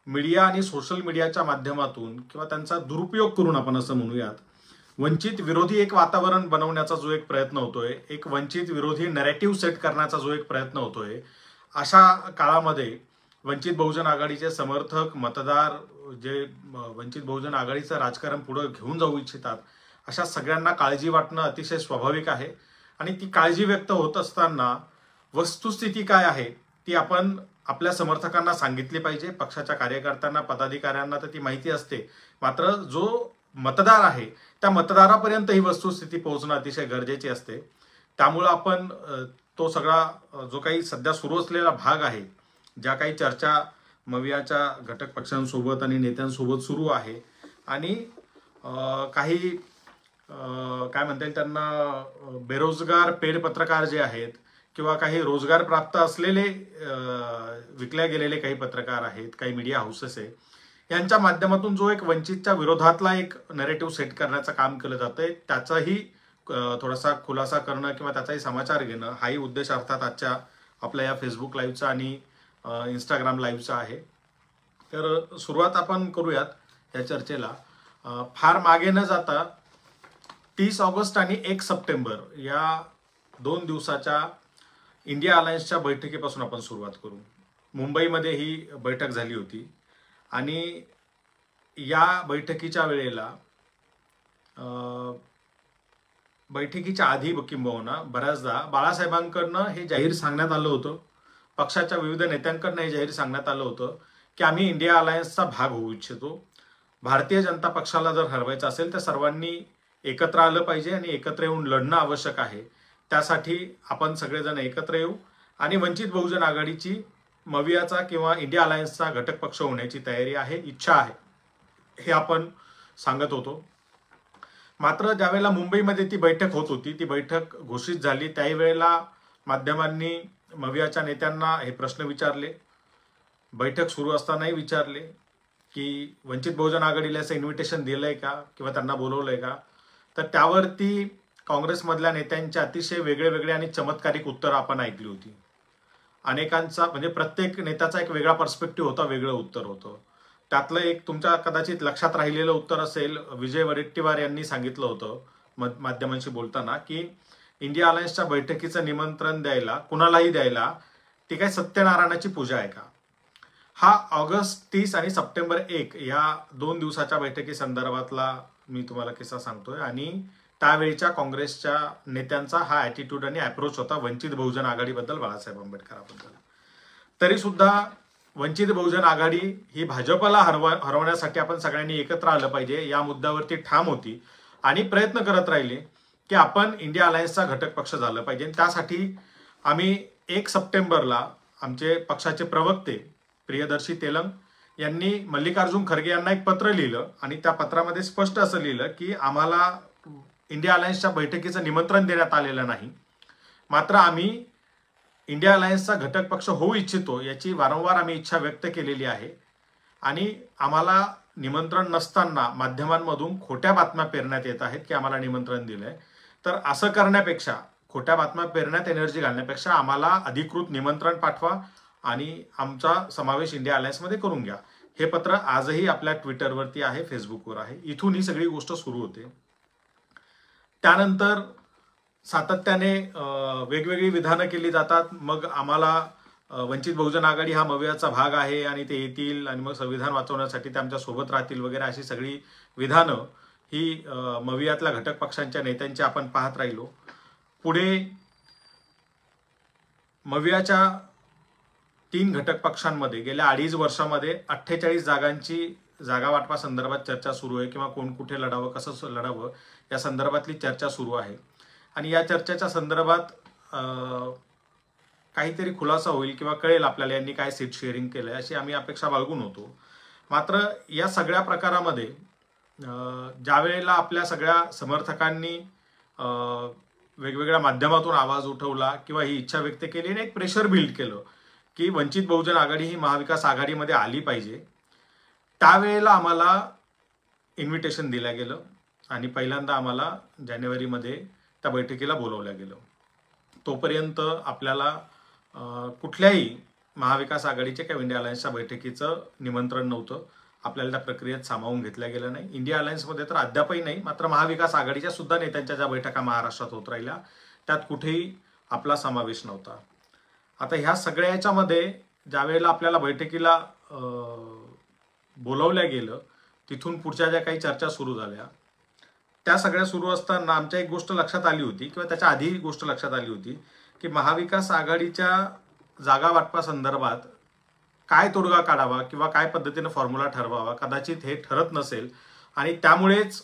Media आणि social मीडियाच्या माध्यमातून किंवा त्यांचा दुरुपयोग करून आपण असं म्हणूयात, वंचित विरोधी एक वातावरण बनवण्याचा जो एक प्रयत्न होतोय, एक वंचित विरोधी नॅरेटिव्ह सेट करण्याचा जो एक प्रयत्न होतोय, अशा काळामध्ये वंचित बहुजन आघाडीचे समर्थक मतदार जे वंचित बहुजन आघाडीचं राजकारण पुढे घेऊन जाऊ इच्छितात, अशा सगळ्यांना काळजी वाटणं अतिशय स्वाभाविक आहे। आणि ती काळजी व्यक्त होत असताना वस्तुस्थिती काय आहे ती आपण आपल्या समर्थकांना सांगितली पाहिजे। पक्षाच्या कार्यकर्त्यांना, पदाधिकाऱ्यांना तर ती माहिती असते, मात्र जो मतदार आहे त्या मतदारापर्यंत ही वस्तुस्थिती पोहोचणं अतिशय गरजेची असते। त्यामुळे आपण तो सगळा जो काही सध्या सुरू असलेला भाग आहे, ज्या काही चर्चा मवियाच्या घटक पक्षांसोबत आणि नेत्यांसोबत सुरू आहे आणि काही काय म्हणता येईल त्यांना बेरोजगार पेड पत्रकार जे आहेत किंवा काही रोजगार प्राप्त असलेले विकल्या गेलेले काही पत्रकार आहेत, काही मीडिया हाऊसेस आहे, यांच्या माध्यमातून जो एक वंचितच्या विरोधातला एक नॅरेटिव्ह सेट करण्याचं काम केलं जातंय, त्याचाही थोडासा खुलासा करणं किंवा त्याचाही समाचार घेणं हाही उद्देश अर्थात आजच्या आपल्या या फेसबुक लाईव्हचा आणि इंस्टाग्राम लाईव्हचा आहे। तर सुरुवात आपण करूयात या चर्चेला। फार मागे न जाता 30 ऑगस्ट आणि 1 सप्टेंबर या 2 दिवसाच्या इंडिया अलायन्सच्या बैठकीपासून आपण सुरुवात करू। मुंबईमध्ये ही बैठक झाली होती आणि या बैठकीच्या वेळेला बैठकीच्या आधी किंबहुना बऱ्याचदा बाळासाहेबांकडनं हे जाहीर सांगण्यात आलं होतं, पक्षाच्या विविध नेत्यांकडनं हे जाहीर सांगण्यात आलं होतं की आम्ही इंडिया अलायन्सचा भाग होऊ इच्छितो। भारतीय जनता पक्षाला जर हरवायचं असेल तर सर्वांनी एकत्र आलं पाहिजे आणि एकत्र येऊन लढणं आवश्यक आहे। त्यासाठी आपण सगळेजण एकत्र येऊ आणि वंचित बहुजन आघाडीची मवियाचा किंवा इंडिया अलायन्सचा घटक पक्ष होण्याची तयारी आहे, इच्छा आहे, हे आपण सांगत होतो। मात्र ज्यावेळेला मुंबईमध्ये ती बैठक होत होती, ती बैठक घोषित झाली, त्याही वेळेला माध्यमांनी मवियाच्या नेत्यांना हे प्रश्न विचारले, बैठक सुरू असतानाही विचारले की वंचित बहुजन आघाडीला असं इन्व्हिटेशन दिलंय का किंवा त्यांना बोलवलंय का। तर त्यावरती काँग्रेसमधल्या नेत्यांचे अतिशय वेगळे वेगळे आणि चमत्कारिक उत्तर आपण ऐकली होती। अनेकांचा म्हणजे प्रत्येक नेत्याचा एक वेगळा पर्स्पेक्टिव्ह होता, वेगळं उत्तर होतं। त्यातलं एक तुमच्या कदाचित लक्षात राहिलेलं उत्तर असेल, विजय वडेट्टीवार यांनी सांगितलं होतं माध्यमांशी बोलताना की इंडिया अलायन्सच्या बैठकीचं निमंत्रण द्यायला, कुणालाही द्यायला, ती काय सत्यनारायणाची पूजा आहे का। हा ऑगस्ट 30 आणि सप्टेंबर 1 या 2 दिवसाच्या बैठकी संदर्भातला मी तुम्हाला किस्सा सांगतोय आणि त्यावेळीच्या काँग्रेसच्या नेत्यांचा हा ॲटिट्यूड आणि अप्रोच होता वंचित बहुजन आघाडीबद्दल, बाळासाहेब आंबेडकरांबद्दल। तरी सुद्धा वंचित बहुजन आघाडी ही भाजपला हरवण्यासाठी आपण सगळ्यांनी एकत्र आलं पाहिजे या मुद्द्यावरती ठाम होती आणि प्रयत्न करत राहिले की आपण इंडिया अलायन्सचा घटक पक्ष झालं पाहिजे। त्यासाठी आम्ही 1 सप्टेंबरला आमचे पक्षाचे प्रवक्ते प्रियदर्शी तेलंग यांनी मल्लिकार्जुन खरगे यांना एक पत्र लिहिलं आणि त्या पत्रामध्ये स्पष्ट असं लिहिलं की आम्हाला इंडिया अलायन्सच्या बैठकीचं निमंत्रण देण्यात आलेलं नाही, मात्र आम्ही इंडिया अलायन्सचा घटक पक्ष होऊ इच्छितो याची वारंवार आम्ही इच्छा व्यक्त केलेली आहे आणि आम्हाला निमंत्रण नसताना माध्यमांमधून खोट्या बातम्या पेरण्यात येत आहेत की आम्हाला निमंत्रण दिलंय। तर असं करण्यापेक्षा, खोट्या बातम्या पेरण्यात एनर्जी घालण्यापेक्षा आम्हाला अधिकृत निमंत्रण पाठवा आणि आमचा समावेश इंडिया अलायन्समध्ये करून घ्या। हे पत्र आजही आपल्या ट्विटरवरती आहे, फेसबुकवर आहे। इथून ही सगळी गोष्ट सुरू होते। त्यानंतर सातत्याने वेगवेगळी विधानं केली जातात। मग आम्हाला वंचित बहुजन आघाडी हा मवियाचा भाग आहे आणि ते येतील आणि मग संविधान वाचवण्यासाठी ते आमच्या सोबत राहतील वगैरे अशी सगळी विधानं ही मवियातल्या घटक पक्षांच्या नेत्यांची आपण पाहत राहिलो। पुढे मवियाच्या 3 घटक पक्षांमध्ये गेल्या 2.5 वर्षामध्ये 48 जागांची जागा वाटपा संदर्भात चर्चा सुरू आहे किंवा कोण कुठे लढावं, कसं लढावं या संदर्भातली चर्चा सुरू आहे आणि या चर्चेच्या संदर्भात काहीतरी खुलासा होईल किंवा कळेल आपल्याला यांनी काय सीट शेअरिंग केलंय अशी आम्ही अपेक्षा बाळगून होतो। मात्र या सगळ्या प्रकारामध्ये ज्या वेळेला आपल्या सगळ्या समर्थकांनी वेगवेगळ्या माध्यमातून आवाज उठवला किंवा ही इच्छा व्यक्त केली आणि एक प्रेशर बिल्ड केलं की वंचित बहुजन आघाडी ही महाविकास आघाडीमध्ये आली पाहिजे, त्यावेळेला आम्हाला इन्व्हिटेशन दिलं गेलं आणि पहिल्यांदा आम्हाला जानेवारीमध्ये त्या बैठकीला बोलवलं गेलं। तोपर्यंत आपल्याला कुठल्याही महाविकास आघाडीच्या किंवा इंडिया अलायन्सच्या बैठकीचं निमंत्रण नव्हतं. आपल्याला त्या प्रक्रियेत सामावून घेतलं गेलं नाही. इंडिया अलायन्समध्ये तर अद्यापही नाही, मात्र महाविकास आघाडीच्या सुद्धा नेत्यांच्या ज्या बैठका महाराष्ट्रात होत राहिल्या त्यात कुठेही आपला समावेश नव्हता. आता ह्या सगळ्या याच्यामध्ये ज्या वेळेला आपल्याला बैठकीला बोलवल्या गेलं, तिथून पुढच्या ज्या काही चर्चा सुरू झाल्या त्या सगळ्या सुरू असताना आमच्या एक गोष्ट लक्षात आली होती, किंवा त्याच्या आधी एक गोष्ट लक्षात आली होती, की महाविकास आघाडीच्या जागा वाटपासंदर्भात काय तोडगा काढावा किंवा काय पद्धतीने फॉर्म्युला ठरवावा, कदाचित हे ठरत नसेल आणि त्यामुळेच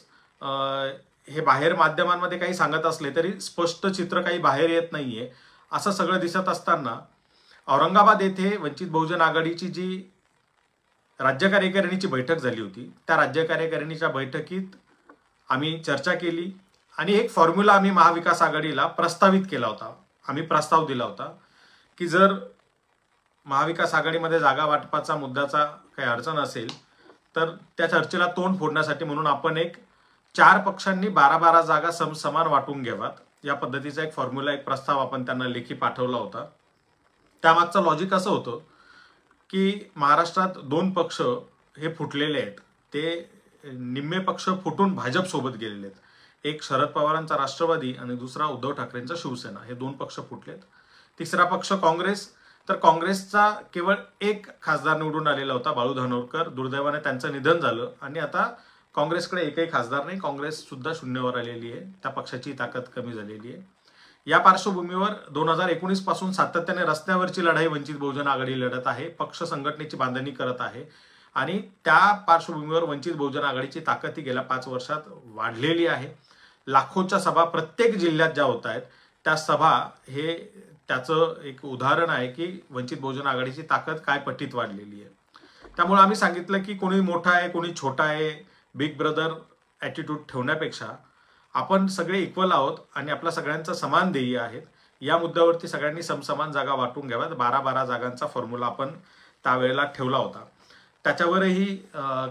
हे बाहेर माध्यमांमध्ये काही सांगत असले तरी स्पष्ट चित्र काही बाहेर येत नाहीये असं सगळं दिसत असताना औरंगाबाद येथे वंचित बहुजन आघाडीची जी राज्य कार्यकारिणीची बैठक झाली होती, त्या राज्य कार्यकारिणीच्या बैठकीत आम्ही चर्चा केली आणि एक फॉर्म्युला आम्ही महाविकास आघाडीला प्रस्तावित केला होता. आम्ही प्रस्ताव दिला होता की जर महाविकास आघाडीमध्ये जागा वाटपाचा मुद्द्याचा काही अडचण असेल तर त्या चर्चेला तोंड फोडण्यासाठी म्हणून आपण एक 4 पक्षांनी 12-12 जागा समान वाटून घ्यावात, या पद्धतीचा एक फॉर्म्युला, एक प्रस्ताव आपण त्यांना लेखी पाठवला होता. त्यामागचं लॉजिक असं होतं की महाराष्ट्रात 2 पक्ष हे फुटलेले आहेत, ते निम्मे पक्ष फुटून भाजप सोबत गेलेले आहेत. एक शरद पवारांचा राष्ट्रवादी आणि दुसरा उद्धव ठाकरेंचा शिवसेना, हे 2 पक्ष फुटलेत. तिसरा पक्ष काँग्रेस, तर काँग्रेसचा केवळ 1 खासदार निवडून आलेला होता, बाळू धानोरकर. दुर्दैवाने त्यांचं निधन झालं आणि आता काँग्रेसकडे एकही खासदार नाही, काँग्रेस सुद्धा शून्यावर आलेली आहे, त्या पक्षाची ताकद कमी झालेली आहे. या पार्श्वभूमीवर 2019 पासून सातत्याने रस्त्यावरची लढाई वंचित बहुजन आघाडी लढत आहे, पक्ष संघटनेची बांधणी करत आहे आणि त्या पार्श्वभूमीवर वंचित बहुजन आघाडीची ताकद ही गेल्या 5 वर्षात वाढलेली आहे. लाखोच्या सभा प्रत्येक जिल्ह्यात ज्या होत आहेत त्या सभा हे त्याचं एक उदाहरण आहे की वंचित बहुजन आघाडीची ताकद काय पटीत वाढलेली आहे. त्यामुळे आम्ही सांगितलं की कोणी मोठा आहे कोणी छोटा आहे, बिग ब्रदर ॲटिट्यूड ठेवण्यापेक्षा आपण सगळे इक्वल आहोत आणि आपल्या सगळ्यांचं समान ध्येय आहेत, या मुद्द्यावरती सगळ्यांनी समसमान जागा वाटून घ्याव्यात. 12-12 जागांचा फॉर्म्युला आपण त्यावेळेला ठेवला होता. त्याच्यावरही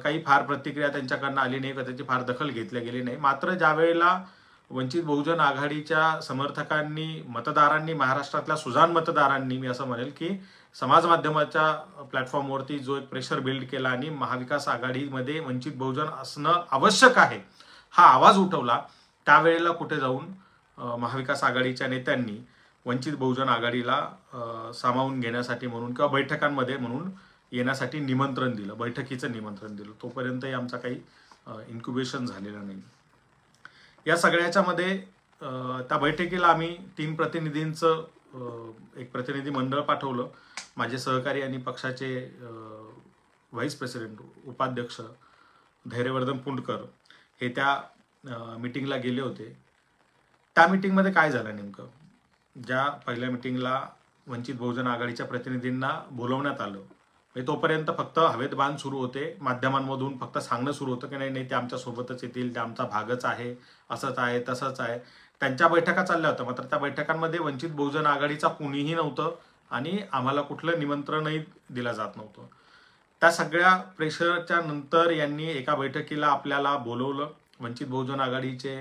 काही फार प्रतिक्रिया त्यांच्याकडनं आली नाही किंवा त्याची फार दखल घेतली गेली नाही. मात्र ज्या वेळेला वंचित बहुजन आघाडीच्या समर्थकांनी, मतदारांनी, महाराष्ट्रातल्या सुजाण मतदारांनी, मी असं म्हणेल की समाज माध्यमाच्या प्लॅटफॉर्मवरती जो एक प्रेशर बिल्ड केला आणि महाविकास आघाडीमध्ये वंचित बहुजन असणं आवश्यक आहे हा आवाज उठवला, त्यावेळेला कुठे जाऊन महाविकास आघाडीच्या नेत्यांनी वंचित बहुजन आघाडीला सामावून घेण्यासाठी म्हणून किंवा बैठकांमध्ये म्हणून येण्यासाठी निमंत्रण दिलं, बैठकीचं निमंत्रण दिलं. तोपर्यंतही आमचा काही इन्क्युबेशन झालेलं नाही. या सगळ्याच्यामध्ये त्या बैठकीला आम्ही 3 प्रतिनिधींचं एक प्रतिनिधी मंडळ पाठवलं. माझे सहकारी आणि पक्षाचे व्हाईस प्रेसिडेंट, उपाध्यक्ष धैर्यवर्धन पुंडकर हे त्या मीटिंगला गेले होते. त्या मीटिंगमध्ये काय झालं नेमकं, ज्या पहिल्या मीटिंगला वंचित बहुजन आघाडीच्या प्रतिनिधींना बोलवण्यात आलं, तोपर्यंत फक्त हवेत बाण सुरू होते, माध्यमांमधून फक्त सांगणं सुरू होतं की नाही ते आमच्या सोबतच येतील, ते आमचा भागच आहे, असंच आहे तसंच आहे. त्यांच्या बैठका चालल्या होत्या, मात्र त्या बैठकांमध्ये वंचित बहुजन आघाडीचा कुणीही नव्हतं आणि आम्हाला कुठलं निमंत्रणही दिलं जात नव्हतं. त्या सगळ्या प्रेशरच्या नंतर यांनी एका बैठकीला आपल्याला बोलवलं. वंचित बहुजन आघाडीचे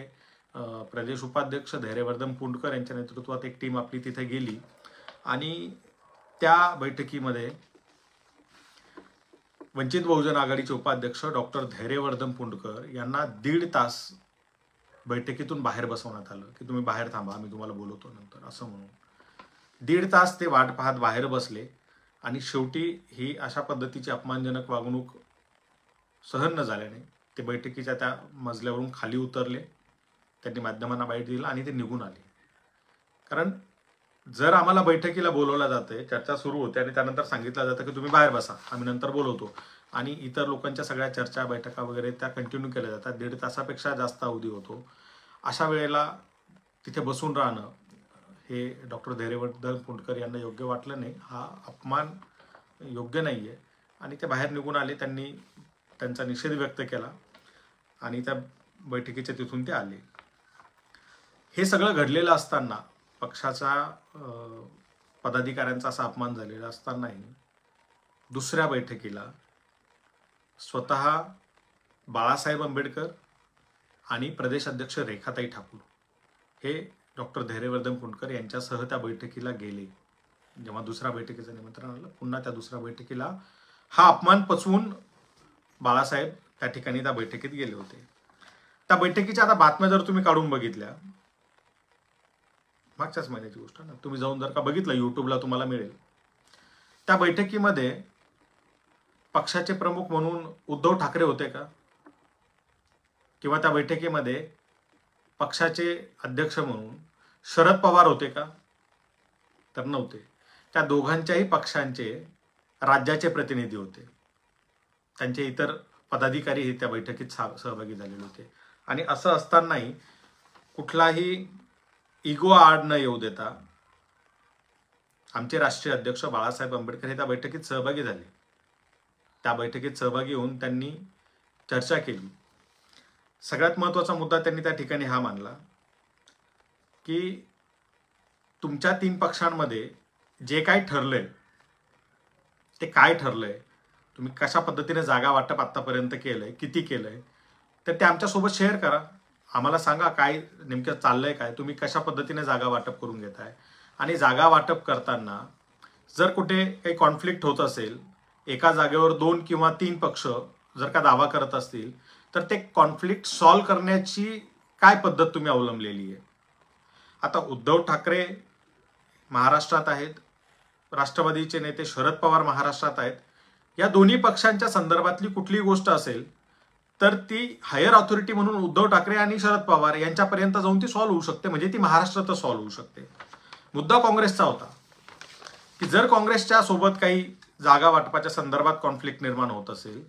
प्रदेश उपाध्यक्ष धैर्यवर्धन पुंडकर यांच्या नेतृत्वात एक टीम आपली तिथे गेली आणि त्या बैठकीमध्ये वंचित बहुजन आघाडीचे उपाध्यक्ष डॉक्टर धैर्यवर्धन पुंडकर यांना 1.5 तास बैठकीतून बाहेर बसवण्यात आलं की तुम्ही बाहेर थांबा, आम्ही तुम्हाला बोलवतो नंतर, असं म्हणून 1.5 तास ते वाट पाहत बाहेर बसले आणि शेवटी ही अशा पद्धतीची अपमानजनक वागणूक सहन न झाल्याने ते बैठकीच्या त्या मजल्यावरून खाली उतरले. त्यांनी माध्यमांना बाईट दिला आणि ते निघून आले. कारण जर आम्हाला बैठकीला बोलवलं जाते, चर्चा सुरू होते आणि त्यानंतर सांगितलं जातं की तुम्ही बाहेर बसा, आम्ही नंतर बोलवतो, आणि इतर लोकांच्या सगळ्या चर्चा, बैठका वगैरे त्या कंटिन्यू केल्या जातात, 1.5 तासापेक्षा जास्त अवधी होतो, अशा वेळेला तिथे बसून राहणं हे डॉक्टर धैर्यवर्धन पुंडकर यांना योग्य वाटलं नाही. हा अपमान योग्य नाही आहे आणि ते बाहेर निघून आले. त्यांनी त्यांचा निषेध व्यक्त केला आणि त्या बैठकीच्या तिथून ते आले. हे सगळं घडलेलं असताना, पक्षाचा पदाधिकाऱ्यांचा असा अपमान झालेला असतानाही दुसऱ्या बैठकीला स्वतः बाळासाहेब आंबेडकर आणि प्रदेश अध्यक्ष रेखाताई ठाकूर हे डॉक्टर धैर्यवर्धन पुंडकर यांच्यासह त्या बैठकीला गेले जेव्हा दुसऱ्या बैठकीचं निमंत्रण आलं, पुन्हा त्या दुसऱ्या बैठकीला हा अपमान पचवून बाळासाहेब त्या ठिकाणी त्या बैठकीत गेले होते. त्या बैठकीच्या आता बातम्या जर तुम्ही काढून बघितल्या, मागच्याच महिन्याची गोष्ट ना, तुम्ही जाऊन जर का बघितलं युट्यूबला तुम्हाला मिळेल. त्या बैठकीमध्ये पक्षाचे प्रमुख म्हणून उद्धव ठाकरे होते का? किंवा त्या बैठकीमध्ये पक्षाचे अध्यक्ष म्हणून शरद पवार होते का? तर नव्हते. त्या दोघांच्याही पक्षांचे राज्याचे प्रतिनिधी होते. त्यांचे इतर पदाधिकारी हे त्या बैठकीत सहभागी झालेले होते. आणि असं असतानाही कुठलाही इगो आड न येऊ देता आमचे राष्ट्रीय अध्यक्ष बाळासाहेब आंबेडकर हे त्या बैठकीत सहभागी झाले. त्या बैठकीत सहभागी होऊन त्यांनी चर्चा केली. सगळ्यात महत्त्वाचा मुद्दा त्यांनी त्या ठिकाणी हा मांडला की तुमच्या 3 पक्षांमध्ये जे काही ठरलंय ते काय ठरलंय, तुम्ही कशा पद्धतीने जागा वाटप आतापर्यंत केलंय, किती केलंय, तर ते आमच्यासोबत शेअर करा. आम्हाला सांगा काय नेमकं चाललंय, काय तुम्ही कशा पद्धतीने जागा वाटप करून घेताय. आणि जागा वाटप करताना जर कुठे काही कॉन्फ्लिक्ट होत असेल, एका जागेवर 2 किंवा 3 पक्ष जर का दावा करत असतील, तर ते कॉन्फ्लिक्ट सॉल्व्ह करण्याची काय पद्धत तुम्ही अवलंबलेली आहे. आता उद्धव ठाकरे महाराष्ट्रात आहेत, राष्ट्रवादीचे नेते शरद पवार महाराष्ट्रात आहेत. या दोन्ही पक्षांच्या संदर्भातली कुठलीही गोष्ट असेल तर ती हायर ऑथॉरिटी म्हणून उद्धव ठाकरे आणि शरद पवार यांच्यापर्यंत जाऊन ती सॉल्व्ह होऊ शकते. म्हणजे ती महाराष्ट्रातच सॉल्व्ह होऊ शकते. मुद्दा काँग्रेसचा होता की जर काँग्रेसच्या सोबत काही जागा वाटपाच्या संदर्भात कॉन्फ्लिक्ट निर्माण होत असेल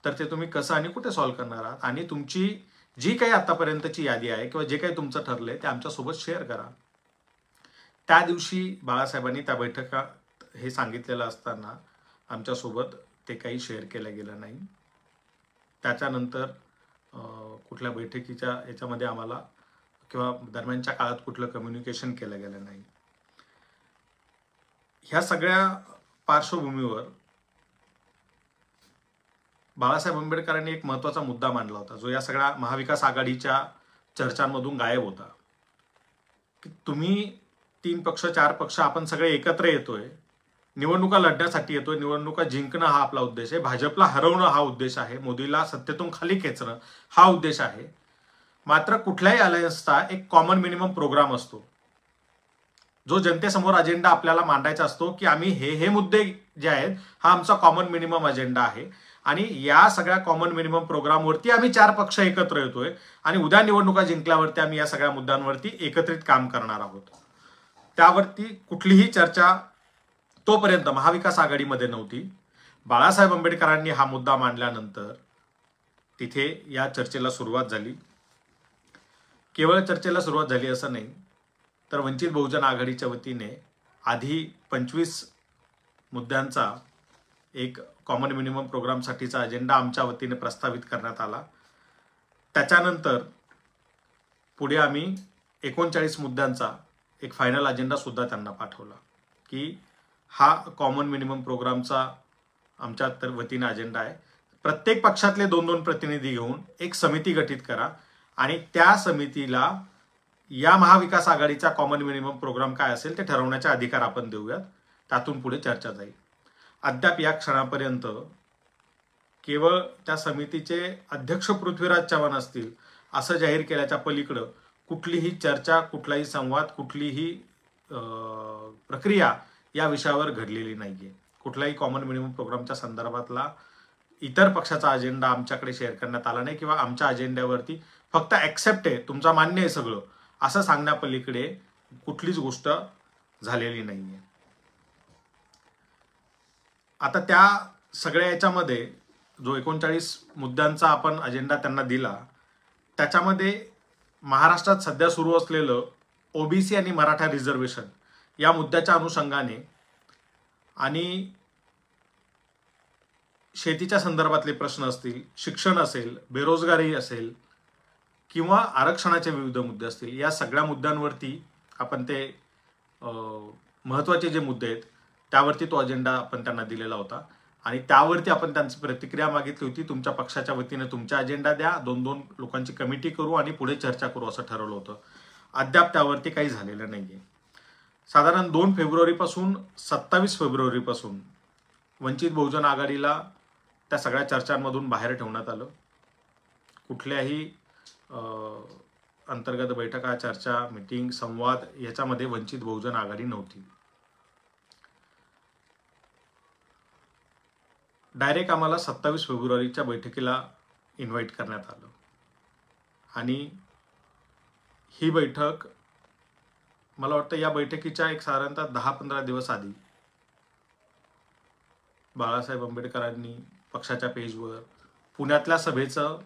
तर ते तुम्ही कसं आणि कुठे सॉल्व्ह करणार आहात. आणि तुमची जी काही आतापर्यंतची यादी आहे किंवा जे काही तुमचं ठरलंय ते आमच्यासोबत शेअर करा. त्या दिवशी बाळासाहेबांनी त्या बैठकात हे सांगितलेलं असताना आमच्यासोबत ते काही शेअर केलं गेलं नाही. त्याच्यानंतर कुठल्या बैठकीच्या याच्यामध्ये आम्हाला किंवा दरम्यानच्या काळात कुठलं कम्युनिकेशन केलं गेलं नाही. ह्या सगळ्या पार्श्वभूमीवर बाळासाहेब आंबेडकरांनी एक महत्त्वाचा मुद्दा मांडला होता जो या सगळ्या महाविकास आघाडीच्या चर्चांमधून गायब होता की तुम्ही 3 पक्ष 4 पक्ष आपण सगळे एकत्र येतोय, निवडणुका लढण्यासाठी येतोय, निवडणुका जिंकणं हा आपला उद्देश आहे, भाजपला हरवणं हा उद्देश आहे, मोदीला सत्तेतून खाली खेचणं हा उद्देश आहे. मात्र कुठल्याही अलायन्सचा एक कॉमन मिनिमम प्रोग्राम असतो जो जनतेसमोर अजेंडा आपल्याला मांडायचा असतो की आम्ही हे मुद्दे जे आहेत हा आमचा कॉमन मिनिमम अजेंडा आहे आणि या सगळ्या कॉमन मिनिमम प्रोग्रामवरती आम्ही 4 पक्ष एकत्र येतोय आणि उद्या निवडणुका जिंकल्यावरती आम्ही या सगळ्या मुद्द्यांवरती एकत्रित काम करणार आहोत. त्यावरती कुठलीही चर्चा तोपर्यंत महाविकास आघाडीमध्ये नव्हती. बाळासाहेब आंबेडकरांनी हा मुद्दा मांडल्यानंतर तिथे या चर्चेला सुरुवात झाली. केवळ चर्चेला सुरुवात झाली असं नाही तर वंचित बहुजन आघाडीच्या वतीने आधी 25 मुद्द्यांचा एक कॉमन मिनिमम प्रोग्रामसाठीचा अजेंडा आमच्या वतीने प्रस्तावित करण्यात आला. त्याच्यानंतर पुढे आम्ही 39 मुद्द्यांचा एक फायनल अजेंडा सुद्धा त्यांना पाठवला की हा कॉमन मिनिमम प्रोग्रामचा आमच्या वतीने अजेंडा आहे. प्रत्येक पक्षातले 2-2 प्रतिनिधी घेऊन एक समिती गठीत करा आणि त्या समितीला या महाविकास आघाडीचा कॉमन मिनिमम प्रोग्राम काय असेल ते ठरवण्याचे अधिकार आपण देऊयात. त्यातून पुढे चर्चा जाईल. अद्याप या क्षणापर्यंत केवळ त्या समितीचे अध्यक्ष पृथ्वीराज चव्हाण असतील असं जाहीर केल्याच्या पलीकडं कुठलीही चर्चा, कुठलाही संवाद, कुठलीही प्रक्रिया या विषयावर घडलेली नाहीये. कुठलाही कॉमन मिनिमम प्रोग्रामच्या संदर्भातला इतर पक्षाचा अजेंडा आमच्याकडे शेअर करण्यात आला नाही किंवा आमच्या अजेंड्यावरती फक्त ऍक्सेप्ट आहे, तुमचं मान्य आहे सगळं असं सांगण्यापलीकडे कुठलीच गोष्ट झालेली नाहीये. आता त्या सगळ्या याच्यामध्ये जो 39 मुद्द्यांचा आपण अजेंडा त्यांना दिला त्याच्यामध्ये महाराष्ट्रात सध्या सुरू असलेलं ओबीसी आणि मराठा रिझर्वेशन या मुद्द्याच्या अनुषंगाने आणि शेतीच्या संदर्भातले प्रश्न असतील, शिक्षण असेल, बेरोजगारी असेल किंवा आरक्षणाचे विविध मुद्दे असतील, या सगळ्या मुद्द्यांवरती आपण ते महत्त्वाचे जे मुद्दे आहेत त्यावरती तो अजेंडा आपण त्यांना दिलेला होता आणि त्यावरती आपण त्यांची प्रतिक्रिया मागितली होती. तुमच्या पक्षाच्या वतीने तुमचा अजेंडा द्या, 2-2 लोकांची कमिटी करू आणि पुढे चर्चा करू असं ठरवलं होतं. अद्याप त्यावरती काही झालेलं नाहीये. साधारण 2 फेब्रुवारीपासून 27 फेब्रुवारीपासून वंचित बहुजन आघाडीला त्या सगळ्या चर्चांमधून बाहेर ठेवण्यात आलं. कुठल्याही अंतर्गत बैठका, चर्चा, मीटिंग, संवाद याच्यामध्ये वंचित बहुजन आघाडी नव्हती. डायरेक्ट आम्हाला 27 फेब्रुवारीच्या बैठकीला इन्व्हाइट करण्यात आलं आणि ही बैठक मला वाटतं या बैठकीच्या एक साधारणतः 10-15 दिवस आधी बाळासाहेब आंबेडकरांनी पक्षाच्या पेजवर पुण्यातल्या सभेचं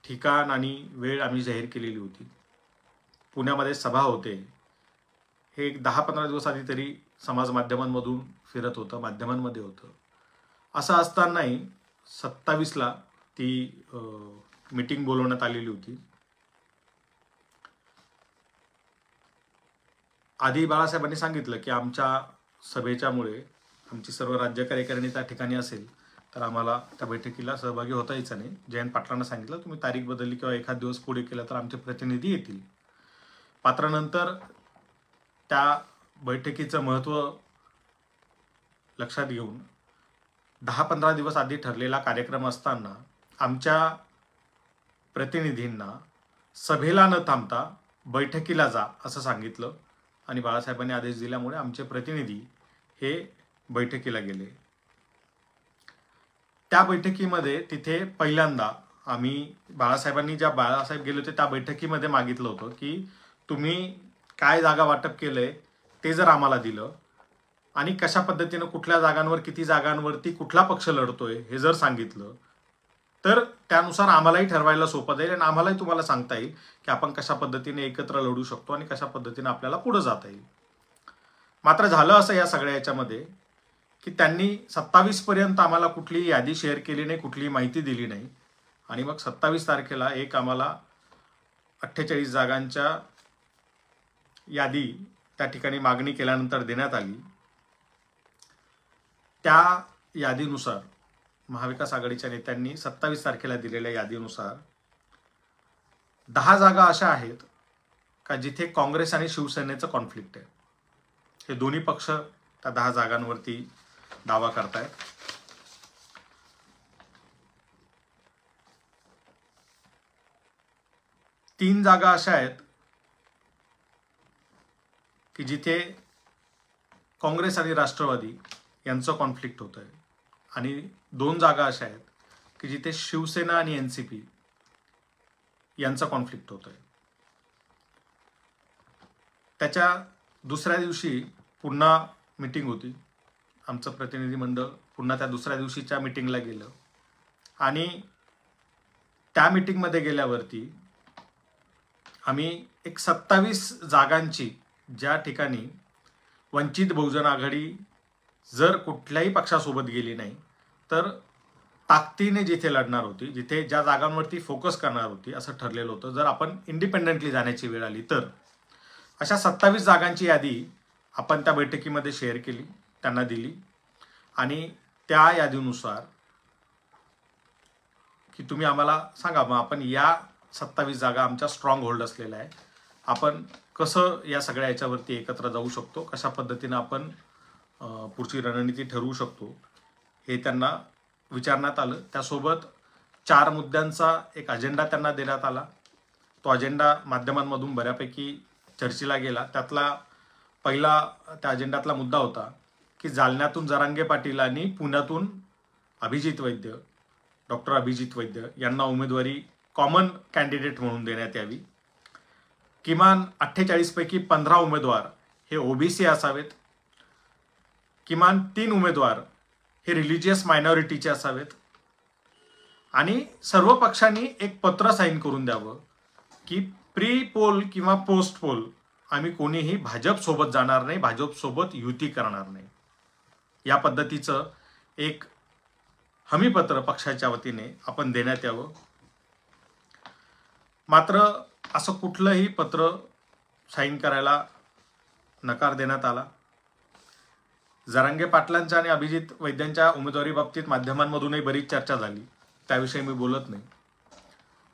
ठिकाण आणि वेळ आम्ही जाहीर केलेली होती. पुण्यामध्ये सभा होते हे एक 10-15 दिवस आधी तरी समाज माध्यमांमधून फिरत होतं, माध्यमांमध्ये होतं. असं असतानाही 27ला ती मीटिंग बोलवण्यात आलेली होती. आधी बाळासाहेबांनी सांगितलं की आमच्या सभेच्यामुळे आमची सर्व राज्य कार्यकारिणी त्या ठिकाणी असेल तर आम्हाला त्या बैठकीला सहभागी होता यायचं नाही. जयंत पाटलांना सांगितलं तुम्ही तारीख बदलली किंवा एखाद दिवस पुढे केला तर आमचे प्रतिनिधी येतील. मात्र नंतर त्या बैठकीचं महत्त्व लक्षात घेऊन 10-15 दिवस आधी ठरलेला कार्यक्रम असताना आमच्या प्रतिनिधींना सभेला न थांबता बैठकीला जा असं सांगितलं आणि बाळासाहेबांनी आदेश दिल्यामुळे आमचे प्रतिनिधी हे बैठकीला गेले. त्या बैठकीमध्ये तिथे पहिल्यांदा आम्ही बाळासाहेब गेले होते त्या बैठकीमध्ये मागितलं होतं की तुम्ही काय जागा वाटप केलंय ते जर आम्हाला दिलं आणि कशा पद्धतीनं कुठल्या जागांवर किती जागांवरती कुठला पक्ष लढतोय हे जर सांगितलं तर त्यानुसार आम्हालाही ठरवायला सोपं जाईल आणि आम्हालाही तुम्हाला सांगता येईल की आपण कशा पद्धतीने एकत्र लढू शकतो आणि कशा पद्धतीने आपल्याला पुढे जाता येईल. मात्र झालं असं या सगळ्या याच्यामध्ये की त्यांनी 27 पर्यंत आम्हाला कुठलीही यादी शेअर केली नाही, कुठलीही माहिती दिली नाही आणि मग 27 तारखेला एक आम्हाला 48 जागांच्या यादी त्या ठिकाणी मागणी केल्यानंतर देण्यात आली. त्या यादीनुसार महाविकास आघाडीच्या नेत्यांनी 27 तारखेला दिलेल्या यादीनुसार 10 जागा अशा आहेत का जिथे काँग्रेस आणि शिवसेनेचं कॉन्फ्लिक्ट आहे. हे दोन्ही पक्ष त्या 10 जागांवरती दावा करतायत. तीन जागा अशा आहेत की जिथे काँग्रेस आणि राष्ट्रवादी यांचं कॉन्फ्लिक्ट होत आहे आणि 2 जागा अशा आहेत की जिथे शिवसेना आणि एनसीपी यांचं कॉन्फ्लिक्ट होत आहे. त्याच्या दुसऱ्या दिवशी पुन्हा मीटिंग होती. आमचं प्रतिनिधी मंडळ पुन्हा त्या दुसऱ्या दिवशीच्या मीटिंगला गेलं आणि त्या मीटिंगमध्ये गेल्यावरती आम्ही एक 27 जागांची ज्या ठिकाणी वंचित बहुजन आघाडी जर कुठल्याही पक्षासोबत गेली नाही तर ताकदीने जिथे लढणार होती, जिथे ज्या जागांवरती फोकस करणार होती असं ठरलेलं होतं. जर आपण इंडिपेंडेंटली जाण्याची वेळ आली तर अशा 27 जागांची यादी आपण त्या बैठकीमध्ये शेअर केली, त्यांना दिली आणि त्या यादीनुसार की तुम्ही आम्हाला सांगा मग आपण या 27 जागा आमच्या स्ट्रॉंग होल्ड असलेल्या आहे, आपण कसं या सगळ्या याच्यावरती एकत्र जाऊ शकतो, कशा पद्धतीनं आपण पुढची रणनीती ठरवू शकतो हे त्यांना विचारण्यात आलं. त्यासोबत 4 मुद्द्यांचा एक अजेंडा त्यांना देण्यात आला. तो अजेंडा माध्यमांमधून बऱ्यापैकी चर्चेला गेला. त्यातला पहिला त्या अजेंड्यातला मुद्दा होता की जालन्यातून जरांगे पाटील आणि पुण्यातून डॉक्टर अभिजित वैद्य यांना उमेदवारी कॉमन कॅन्डिडेट म्हणून देण्यात यावी. किमान 48 पैकी 15 उमेदवार हे ओबीसी असावेत. किमान 3 उमेदवार हे रिलिजियस मायनॉरिटीचे असावेत आणि सर्व पक्षांनी एक पत्र साईन करून द्यावं की प्री पोल किंवा पोस्ट पोल आम्ही कोणीही भाजप सोबत जाणार नाही, भाजप सोबत युती करणार नाही. या पद्धतीचं एक हमीपत्र पक्षाच्या वतीने आपण देण्यात यावं. मात्र असं कुठलंही पत्र साईन करायला नकार देण्यात आला. जरांगे पाटलांच्या आणि अभिजित वैद्यांच्या उमेदवारी बाबतीत माध्यमांमधूनही बरीच चर्चा झाली, त्याविषयी मी बोलत नाही.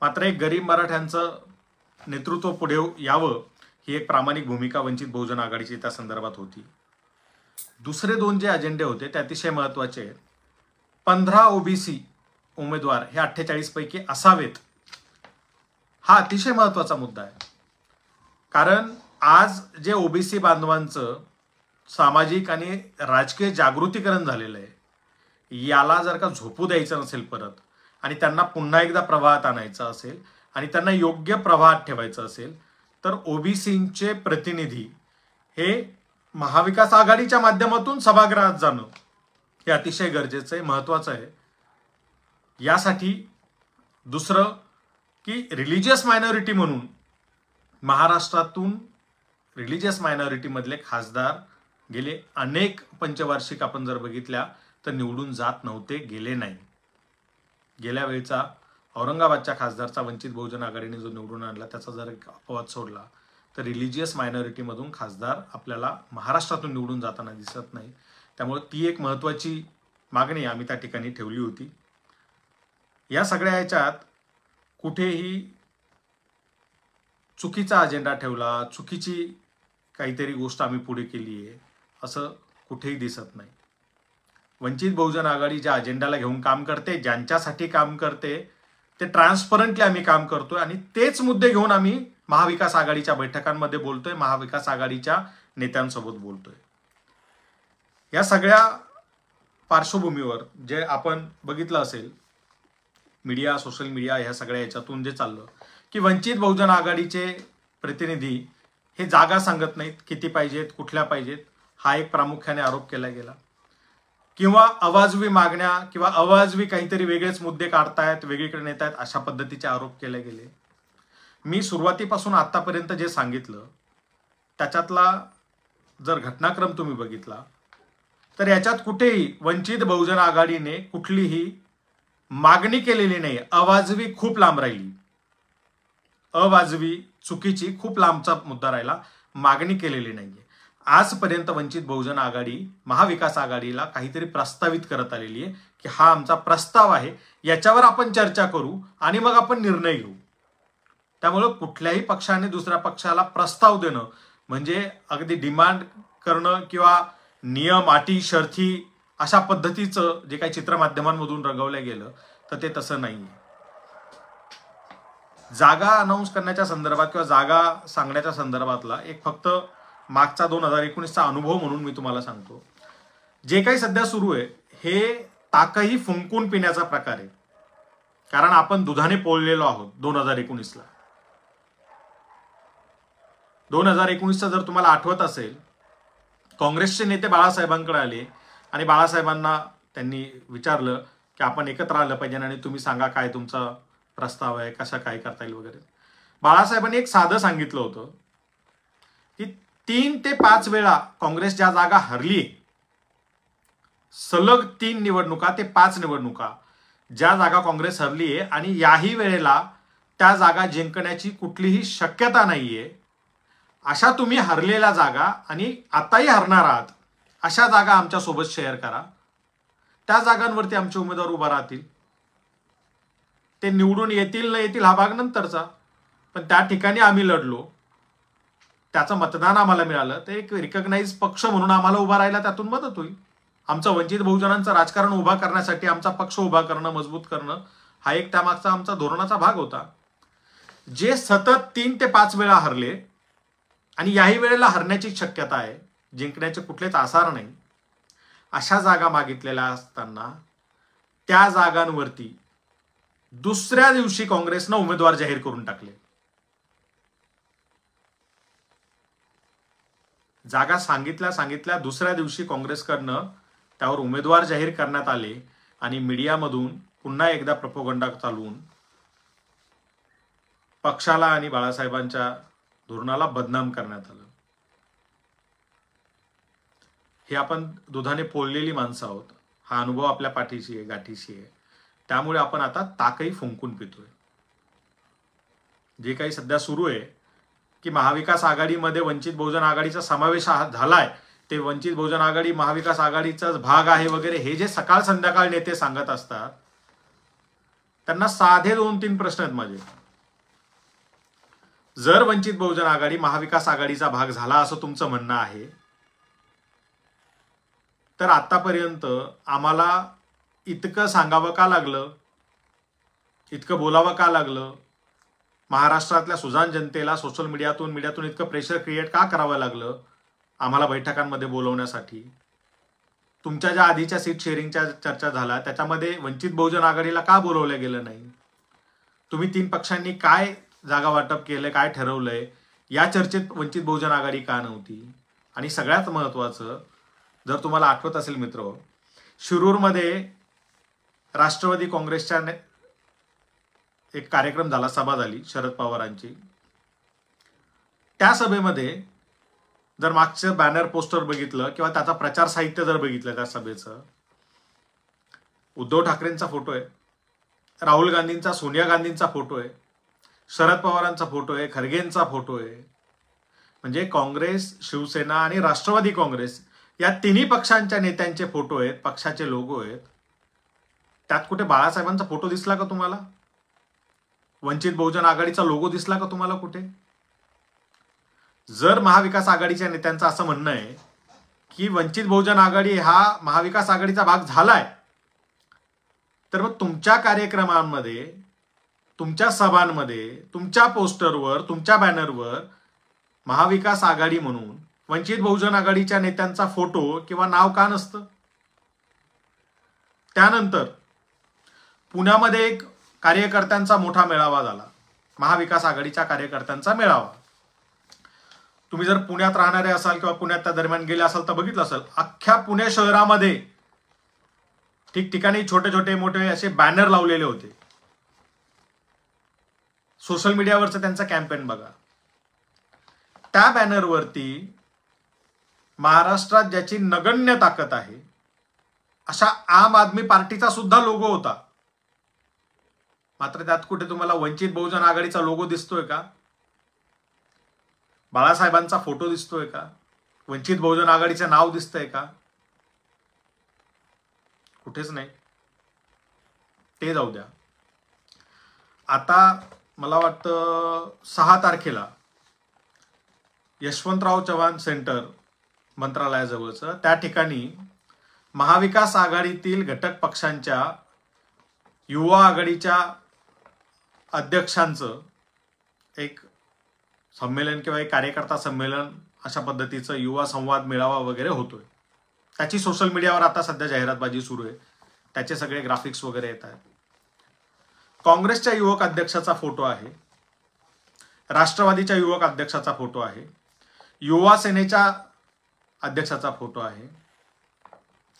मात्र एक गरीब मराठ्यांचं नेतृत्व पुढे यावं ही एक प्रामाणिक भूमिका वंचित बहुजन आघाडीची त्या संदर्भात होती. दुसरे 2 जे अजेंडे होते ते अतिशय महत्त्वाचे आहेत. 15 ओबीसी उमेदवार हे 48 पैकी असावेत, हा अतिशय महत्त्वाचा मुद्दा आहे. कारण आज जे ओबीसी बांधवांचं सामाजिक आणि राजकीय जागृतीकरण झालेलं आहे, याला जर का झोपू द्यायचं नसेल परत आणि त्यांना पुन्हा एकदा प्रवाहात आणायचं असेल आणि त्यांना योग्य प्रवाहात ठेवायचं असेल, तर ओबीसींचे प्रतिनिधी हे महाविकास आघाडीच्या माध्यमातून सभागृहात जाणं हे अतिशय गरजेचं आहे, महत्त्वाचं आहे. यासाठी दुसरं की रिलिजियस मायनॉरिटी म्हणून महाराष्ट्रातून रिलिजियस मायनॉरिटीमधले खासदार गेले अनेक पंचवार्षिक आपण जर बघितल्या तर निवडून जात नव्हते, गेले नाही. गेल्या वेळचा औरंगाबादच्या खासदारचा वंचित बहुजन आघाडीने जो निवडून आणला त्याचा जर एक अपवाद सोडला तर रिलिजियस मायनॉरिटीमधून खासदार आपल्याला महाराष्ट्रातून निवडून जाताना दिसत नाही. त्यामुळे ती एक महत्त्वाची मागणी आम्ही त्या ठिकाणी ठेवली होती. या सगळ्या ह्याच्यात कुठेही चुकीचा अजेंडा ठेवला, चुकीची काहीतरी गोष्ट आम्ही पुढे केली आहे असं कुठेही दिसत नाही. वंचित बहुजन आघाडी ज्या अजेंड्याला घेऊन काम करते, ज्यांच्यासाठी काम करते, ते ट्रान्सपरंटली आम्ही काम करतोय आणि तेच मुद्दे घेऊन आम्ही महाविकास आघाडीच्या बैठकांमध्ये बोलतोय, महाविकास आघाडीच्या नेत्यांसोबत बोलतोय. या सगळ्या पार्श्वभूमीवर जे आपण बघितलं असेल मीडिया, सोशल मीडिया, ह्या सगळ्या याच्यातून जे चाललं की वंचित बहुजन आघाडीचे प्रतिनिधी हे जागा सांगत नाहीत, किती पाहिजेत, कुठल्या पाहिजेत, हा एक प्रामुख्याने आरोप केला गेला. किंवा अवाजवी मागण्या किंवा अवाजवी काहीतरी वेगळेच मुद्दे काढतायत, वेगळीकडे नेत आहेत, अशा पद्धतीचे आरोप केले गेले. मी सुरुवातीपासून आतापर्यंत जे सांगितलं त्याच्यातला जर घटनाक्रम तुम्ही बघितला तर याच्यात कुठेही वंचित बहुजन आघाडीने कुठलीही मागणी केलेली नाही. अवाजवी खूप लांब राहिली, अवाजवी चुकीची खूप लांबचा मुद्दा राहिला, मागणी केलेली नाहीये. आजपर्यंत वंचित बहुजन आघाडी महाविकास आघाडीला काहीतरी प्रस्तावित करत आलेली आहे की हा आमचा प्रस्ताव आहे, याच्यावर आपण चर्चा करू आणि मग आपण निर्णय घेऊ. त्यामुळे कुठल्याही पक्षाने दुसऱ्या पक्षाला प्रस्ताव देणं म्हणजे अगदी डिमांड करणं किंवा नियम, अटी, शर्थी अशा पद्धतीचं जे काही चित्र माध्यमांमधून रंगवलं गेलं तर ते तसं नाहीये. जागा अनाऊन्स करण्याच्या संदर्भात किंवा जागा सांगण्याच्या संदर्भातला एक फक्त मागचा 2019चा अनुभव म्हणून मी तुम्हाला सांगतो. जे काही सध्या सुरू आहे हे ताकही फुंकून पिण्याचा प्रकार आहे. कारण आपण दुधाने पोळलेलो आहोत 2019ला. 2019चा जर तुम्हाला आठवत असेल, काँग्रेसचे नेते बाळासाहेबांकडे आले आणि बाळासाहेबांना त्यांनी विचारलं की आपण एकत्र आलं पाहिजे आणि तुम्ही सांगा काय तुमचा प्रस्ताव आहे, कशा काय करता येईल वगैरे. बाळासाहेबांनी एक साधं सांगितलं होतं की 3 ते 5 वेळा काँग्रेस ज्या जागा हरली, सलग 3 निवडणुका ते 5 निवडणुका ज्या जागा काँग्रेस हरली आहे आणि याही वेळेला त्या जागा जिंकण्याची कुठलीही शक्यता नाहीये, अशा तुम्ही हरलेल्या जागा आणि आताही हरणार आहात अशा जागा आमच्या सोबत शेअर करा. त्या जागांवरती आमचे उमेदवार उभा राहतील. ते निवडून येतील न येतील हा भाग नंतरचा, पण त्या ठिकाणी आम्ही लढलो, त्याचं मतदान आम्हाला मिळालं, ते एक रिकग्नाइज पक्ष म्हणून आम्हाला उभा राहायला त्यातून मदत होईल. आमचं वंचित बहुजनांचं राजकारण उभा करण्यासाठी आमचा पक्ष उभा करणं, मजबूत करणं हा एक त्यामागचा आमचा धोरणाचा भाग होता. जे सतत 3 ते 5 वेळा हरले आणि याही वेळेला हरण्याची शक्यता आहे, जिंकण्याचे कुठलेच आसार नाही, अशा जागा मागितलेल्या असताना त्या जागांवरती दुसऱ्या दिवशी काँग्रेसनं उमेदवार जाहीर करून टाकले. जागा सांगितल्या दुसऱ्या दिवशी काँग्रेसकडनं त्यावर उमेदवार जाहीर करण्यात आले आणि मीडियामधून पुन्हा एकदा प्रोपोगंडा चालवून पक्षाला आणि बाळासाहेबांच्या धोरणाला बदनाम करण्यात आलं. हे आपण दुधाने पोळलेली माणसं आहोत, हा अनुभव आपल्या पाठीशी आहे, गाठीशी आहे. त्यामुळे आपण आता ताकही फुंकून पितोय. जे काही सध्या सुरू आहे की महाविकास आघाडीमध्ये वंचित बहुजन आघाडीचा समावेश झालाय, ते वंचित बहुजन आघाडी महाविकास आघाडीचाच भाग आहे वगैरे, हे जे सकाळ संध्याकाळ नेते सांगत असतात त्यांना साधे 2-3 प्रश्न आहेत माझे. जर वंचित बहुजन आघाडी महाविकास आघाडीचा भाग झाला असं तुमचं म्हणणं आहे, तर आतापर्यंत आम्हाला इतकं सांगावं का लागलं, इतकं बोलावं का लागलं, महाराष्ट्रातल्या सुजाण जनतेला सोशल मीडियातून इतकं प्रेशर क्रिएट का करावं लागलं आम्हाला बैठकांमध्ये बोलवण्यासाठी? तुमच्या ज्या आधीच्या सीट शेअरिंगच्या चर्चा झाल्या त्याच्यामध्ये वंचित बहुजन आघाडीला का बोलवलं गेलं नाही? तुम्ही 3 पक्षांनी काय जागा वाटप केलंय, काय ठरवलंय, या चर्चेत वंचित बहुजन आघाडी का नव्हती? आणि सगळ्यात महत्वाचं, जर तुम्हाला आठवत असेल मित्र, शिरूरमध्ये राष्ट्रवादी काँग्रेसच्या एक कार्यक्रम झाला, सभा झाली शरद पवारांची. त्या सभेमध्ये जर मागचं बॅनर पोस्टर बघितलं किंवा त्याचा प्रचार साहित्य जर बघितलं, त्या सभेचं उद्धव ठाकरेंचा फोटो आहे, राहुल गांधींचा, सोनिया गांधींचा फोटो आहे, शरद पवारांचा फोटो आहे, खरगेंचा फोटो आहे. म्हणजे काँग्रेस, शिवसेना आणि राष्ट्रवादी काँग्रेस या तिन्ही पक्षांच्या नेत्यांचे फोटो आहेत, पक्षाचे लोगो आहेत. त्यात कुठे बाळासाहेबांचा फोटो दिसला का तुम्हाला? वंचित बहुजन आघाडीचा लोगो दिसला का तुम्हाला कुठे? जर महाविकास आघाडीच्या नेत्यांचं असं म्हणणं आहे की वंचित बहुजन आघाडी हा महाविकास आघाडीचा भाग झालाय, तर मग तुमच्या कार्यक्रमांमध्ये, तुमच्या सभांमध्ये, तुमच्या पोस्टरवर, तुमच्या बॅनरवर महाविकास आघाडी म्हणून वंचित बहुजन आघाडीच्या नेत्यांचा फोटो किंवा नाव का नसतं? त्यानंतर पुण्यामध्ये एक कार्यकर्त्यांचा मोठा मेळावा झाला, महाविकास आघाडीच्या कार्यकर्त्यांचा मेळावा. तुम्ही जर पुण्यात राहणारे असाल किंवा पुण्यात त्या दरम्यान गेले असाल तर बघितलं असेल, अख्ख्या पुणे शहरामध्ये ठिकठिकाणी छोटे छोटे मोठे असे बॅनर लावलेले होते. सोशल मीडियावरचं त्यांचा कॅम्पेन बघा. त्या बॅनरवरती महाराष्ट्रात ज्याची नगण्य ताकद आहे अशा आम आदमी पार्टीचा सुद्धा लोगो होता. मात्र त्यात कुठे तुम्हाला वंचित बहुजन आघाडीचा लोगो दिसतोय का? बाळासाहेबांचा फोटो दिसतोय का? वंचित बहुजन आघाडीचं नाव दिसतंय का? कुठेच नाही. ते जाऊ द्या. आता मला वाटतं 6 तारखेला यशवंतराव चव्हाण सेंटर मंत्रालयाजवळचं, त्या ठिकाणी महाविकास आघाडीतील घटक पक्षांच्या युवा आघाडीच्या अध्यक्षांचं एक संमेलन किंवा एक कार्यकर्ता संमेलन अशा पद्धतीचं युवा संवाद मेळावा वगैरे होतोय. त्याची सोशल मीडियावर आता सध्या जाहिरातबाजी सुरू आहे. त्याचे सगळे ग्राफिक्स वगैरे येत आहेत. काँग्रेसच्या युवक अध्यक्षाचा फोटो आहे, राष्ट्रवादीच्या युवक अध्यक्षाचा फोटो आहे, युवा सेनेच्या अध्यक्षाचा फोटो आहे,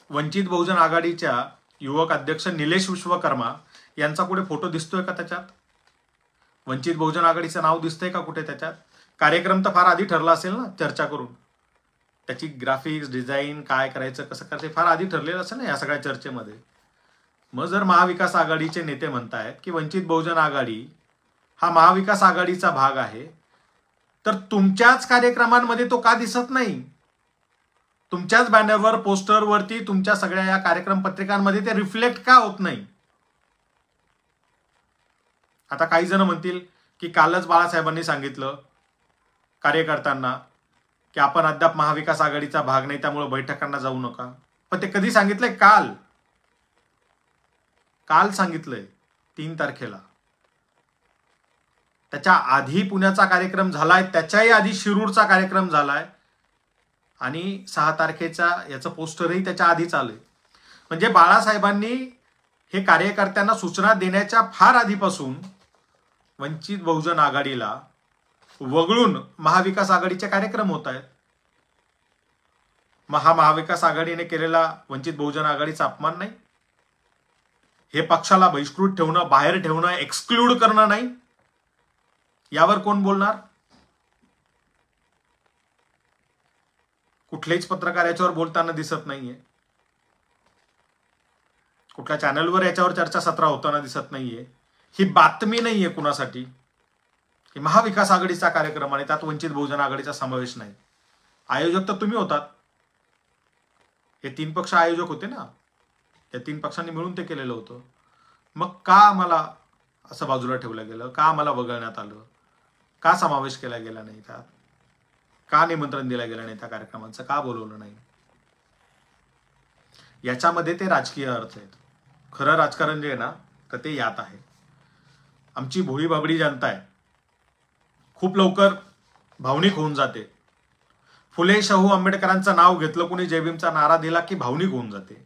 वंचित बहुजन आघाडीच्या युवक अध्यक्ष निलेश विश्वकर्मा यांचा कुठे फोटो दिसतोय का त्याच्यात? वंचित बहुजन आघाडीचं नाव दिसतंय का कुठे त्याच्यात? कार्यक्रम तर फार आधी ठरला असेल ना, चर्चा करून. त्याची ग्राफिक्स डिझाईन काय करायचं, कसं करायचं फार आधी ठरलेलं असेल ना या सगळ्या चर्चेमध्ये. मग जर महाविकास आघाडीचे नेते म्हणतायत की वंचित बहुजन आघाडी हा महाविकास आघाडीचा भाग आहे, तर तुमच्याच कार्यक्रमांमध्ये तो का दिसत नाही? तुमच्याच बॅनरवर, पोस्टरवरती, तुमच्या सगळ्या या कार्यक्रम पत्रिकांमध्ये ते रिफ्लेक्ट का होत नाही? आता काही जण म्हणतील की कालच बाळासाहेबांनी सांगितलं कार्यकर्त्यांना की आपण अद्याप महाविकास आघाडीचा भाग नाही, त्यामुळे बैठकांना जाऊ नका. पण ते कधी सांगितलंय? काल सांगितलंय 3 तारखेला. त्याच्या आधी पुण्याचा कार्यक्रम झालाय, त्याच्याही आधी शिरूरचा कार्यक्रम झालाय आणि 6 तारखेचा याचं पोस्टरही त्याच्या आधीच आलंय. म्हणजे बाळासाहेबांनी हे कार्यकर्त्यांना सूचना देण्याच्या फार आधीपासून वंचित बहुजन आघाडीला वगळून महाविकास आघाडीचे कार्यक्रम होत आहेत. महाविकास आघाडीने केलेला वंचित बहुजन आघाडीचा अपमान नाही? हे पक्षाला बहिष्कृत ठेवणं, बाहेर ठेवणं, एक्सक्लूड करणं नाही? यावर कोण बोलणार? कुठलेच पत्रकार याच्यावर बोलताना दिसत नाहीये. कुठल्या चॅनलवर याच्यावर चर्चासत्र होताना दिसत नाहीये. ही बातमी नाहीये कुणासाठी की महाविकास आघाडीचा कार्यक्रम आणि त्यात वंचित बहुजन आघाडीचा समावेश नाही. आयोजक तर तुम्ही होतात. हे 3 पक्ष आयोजक होते ना, या 3 पक्षांनी मिळून ते केलेलं होतं. मग का आम्हाला असं बाजूला ठेवलं गेलं? का आम्हाला वगळण्यात आलं? का समावेश केला गेला नाही त्यात? का निमंत्रण दिलं गेलं नाही त्या कार्यक्रमांचं? का बोलवलं नाही? याच्यामध्ये ते राजकीय अर्थ आहेत. खरं राजकारण जे आहे ना तर ते यात आहे. आमची भोळी बाबडी जनता आहे, खूप लवकर भावनिक होऊन जाते. फुले शाहू आंबेडकरांचं नाव घेतलं, कुणी जय भीमचा नारा दिला की भावनिक होऊन जाते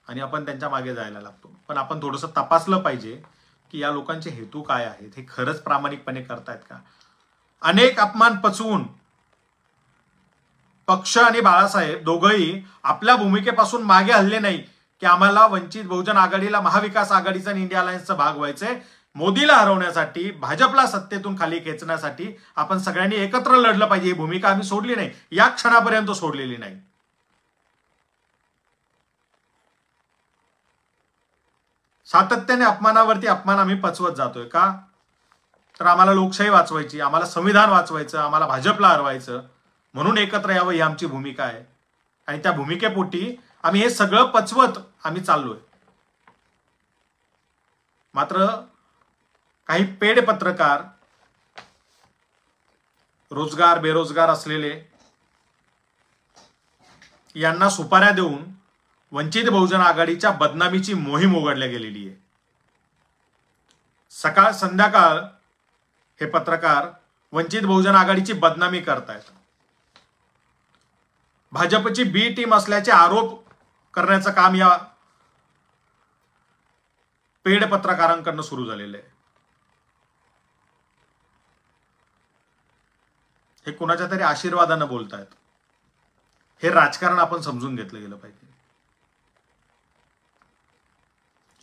आणि आपण त्यांच्या मागे जायला लागतो. पण आपण थोडंसं तपासलं पाहिजे की या लोकांचे हेतू काय आहेत, हे खरंच प्रामाणिकपणे करतायत का? अनेक अपमान पचवून पक्ष आणि बाळासाहेब दोघंही आपल्या भूमिकेपासून मागे हलले नाही की आम्हाला वंचित बहुजन आघाडीला, महाविकास आघाडीचा आणि इंडिया अलायन्सचा भाग व्हायचंय. मोदीला हरवण्यासाठी, भाजपला सत्तेतून खाली खेचण्यासाठी आपण सगळ्यांनी एकत्र लढलं पाहिजे. ही भूमिका आम्ही सोडली नाही, या क्षणापर्यंत सोडलेली नाही. सातत्याने अपमानावरती अपमान आम्ही पचवत जातोय. का? तर आम्हाला लोकशाही वाचवायची, आम्हाला संविधान वाचवायचं, आम्हाला भाजपला हरवायचं, म्हणून एकत्र यावं ही आमची भूमिका आहे. आणि त्या भूमिकेपोटी आम्ही हे सगळं पचवत आम्ही चाललोय. मात्र काही पेड पत्रकार, रोजगार बेरोजगार असलेले, यांना सुपाऱ्या देऊन वंचित बहुजन आघाडीच्या बदनामीची मोहीम उघडल्या गेलेली आहे. सकाळ संध्याकाळ हे पत्रकार वंचित बहुजन आघाडीची बदनामी करतायत. भाजपची बी टीम असल्याचे आरोप करण्याचं काम या पेड पत्रकारांकडून सुरू झालेलं आहे. हे कुणाच्या तरी आशीर्वादानं बोलतायत. हे राजकारण आपण समजून घेतलं गेलं पाहिजे.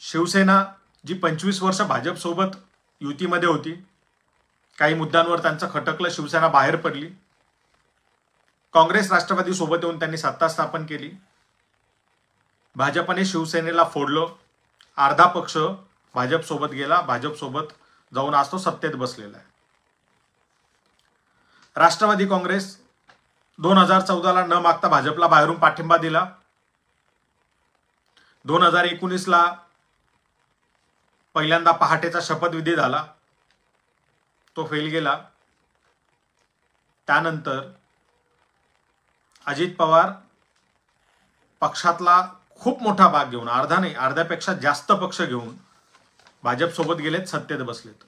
शिवसेना जी 25 वर्ष भाजप सोबत युतीमध्ये होती, काही मुद्द्यांवर त्यांचं खटकलं, शिवसेना बाहेर पडली. काँग्रेस राष्ट्रवादी सोबत येऊन त्यांनी सत्ता स्थापन केली. भाजपने शिवसेनेला फोडलं, अर्धा पक्ष भाजप सोबत गेला, भाजप सोबत जाऊन आज तो सत्तेत बसलेला आहे. राष्ट्रवादी काँग्रेस 2014ला न मागता भाजपला बाहेरून पाठिंबा दिला. 2019ला पहिल्यांदा पहाटेचा शपथविधी झाला, तो फेल गेला. त्यानंतर अजित पवार पक्षातला खूप मोठा भाग घेऊन, अर्धा नाही अर्ध्यापेक्षा जास्त पक्ष घेऊन भाजप सोबत गेलेत, सत्तेत बसलेत.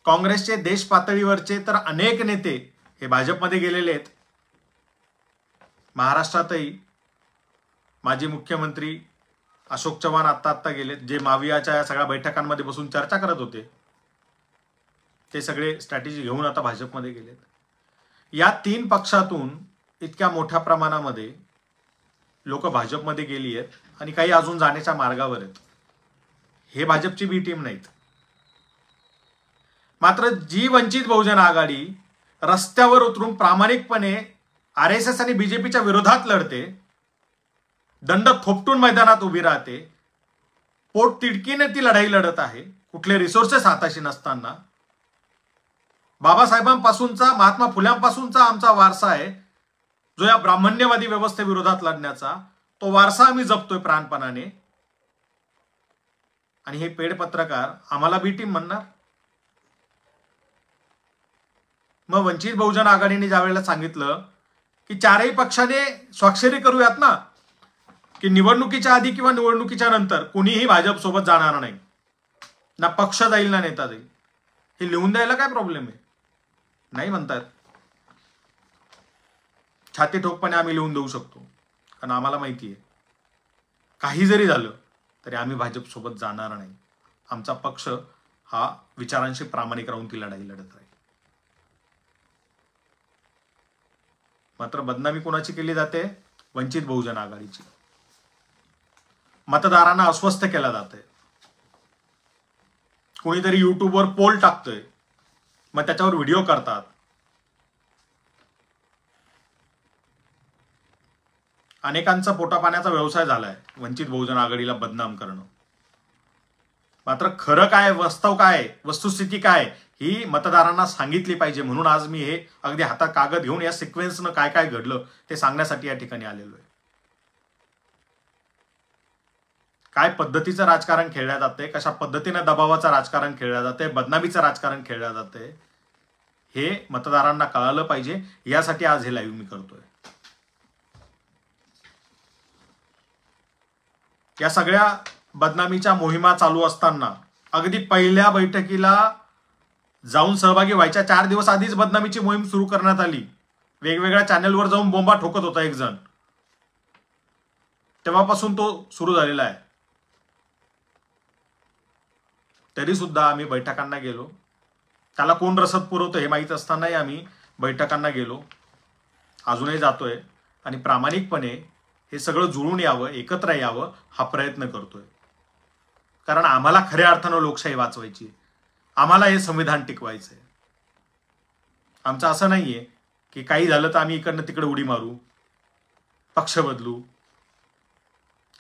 काँग्रेसचे देश पातळीवरचे तर अनेक नेते हे भाजपमध्ये गेलेले आहेत. महाराष्ट्रातही माजी मुख्यमंत्री अशोक चव्हाण आत्ता गेलेत, जे मावियाच्या या सगळ्या बैठकांमध्ये बसून चर्चा करत होते. ते सगळे स्ट्रॅटेजी घेऊन आता भाजपमध्ये गेलेत. या 3 पक्षातून इतक्या मोठ्या प्रमाणामध्ये लोक भाजपमध्ये गेली आहेत आणि काही अजून जाण्याच्या मार्गावर आहेत. हे भाजपची बी टीम नाहीत. मात्र जी वंचित बहुजन आघाडी रस्त्यावर उतरून प्रामाणिकपणे RSS आणि बीजेपीच्या विरोधात लढते, दंड थोपटून मैदानात उभी राहते, पोट तिडकीने ती लढाई लढत आहे, कुठले रिसोर्सेस हाताशी नसताना. बाबासाहेबांपासूनचा, महात्मा फुल्यांपासूनचा आमचा वारसा आहे, जो या ब्राह्मण्यवादी व्यवस्थेविरोधात लढण्याचा, तो वारसा आम्ही जपतोय प्राणपणाने. आणि हे पेड पत्रकार आम्हाला बी टीम म्हणणार. मग वंचित बहुजन आघाडीने ज्या वेळेला सांगितलं की 4ही पक्षाने स्वाक्षरी करूयात ना की निवडणुकीच्या आधी किंवा निवडणुकीच्या नंतर कुणीही भाजप सोबत जाणार नाही, ना पक्ष जाईल ना नेता जाईल, हे लिहून द्यायला काय प्रॉब्लेम आहे? नाही म्हणतात. छाती ठोकपणे आम्ही लिहून देऊ शकतो, कारण आम्हाला माहिती आहे काही जरी झालं तरी आम्ही भाजप सोबत जाणार नाही. आमचा पक्ष हा विचारांशी प्रामाणिक राहून ती लढाई लढत राहील. मात्र बदनामी कोणाची केली जाते? वंचित बहुजन आघाडीची. मतदारांना अस्वस्थ केला जातंय. कोणीतरी युट्यूबवर पोल टाकतोय, मग त्याच्यावर व्हिडिओ करतात. अनेकांचा पोटापाण्याचा व्यवसाय झालाय वंचित बहुजन आघाडीला बदनाम करणं. मात्र खरं काय, वास्तव काय, वस्तुस्थिती काय ही मतदारांना सांगितली पाहिजे. म्हणून आज मी हे अगदी हातात कागद घेऊन या सिक्वेन्सनं काय काय घडलं ते सांगण्यासाठी या ठिकाणी आलेलो आहे. काय पद्धतीचं राजकारण खेळलं जाते, कशा पद्धतीने दबावाचं राजकारण खेळलं जाते, बदनामीचं राजकारण खेळलं जाते, हे मतदारांना कळालं पाहिजे. यासाठी आज हे लाईव्ह मी करतोय. या सगळ्या बदनामीच्या मोहिमा चालू असताना अगदी पहिल्या बैठकीला जाऊन सहभागी व्हायच्या 4 दिवस आधीच बदनामीची मोहीम सुरू करण्यात आली. वेगवेगळ्या चॅनलवर जाऊन बोंबा ठोकत होता एक जण. तेव्हापासून तो सुरू झालेला आहे. तरी सुद्धा आम्ही बैठकांना गेलो. त्याला कोण रसद पुरवतं हे माहीत असतानाही आम्ही बैठकांना गेलो, अजूनही जातोय आणि प्रामाणिकपणे हे सगळं जुळून यावं, एकत्र यावं हा प्रयत्न करतोय. कारण आम्हाला खऱ्या अर्थानं लोकशाही वाचवायची, आम्हाला हे संविधान टिकवायचंय. आमचं असं नाहीये की काही झालं तर आम्ही इकडनं तिकडे उडी मारू, पक्ष बदलू,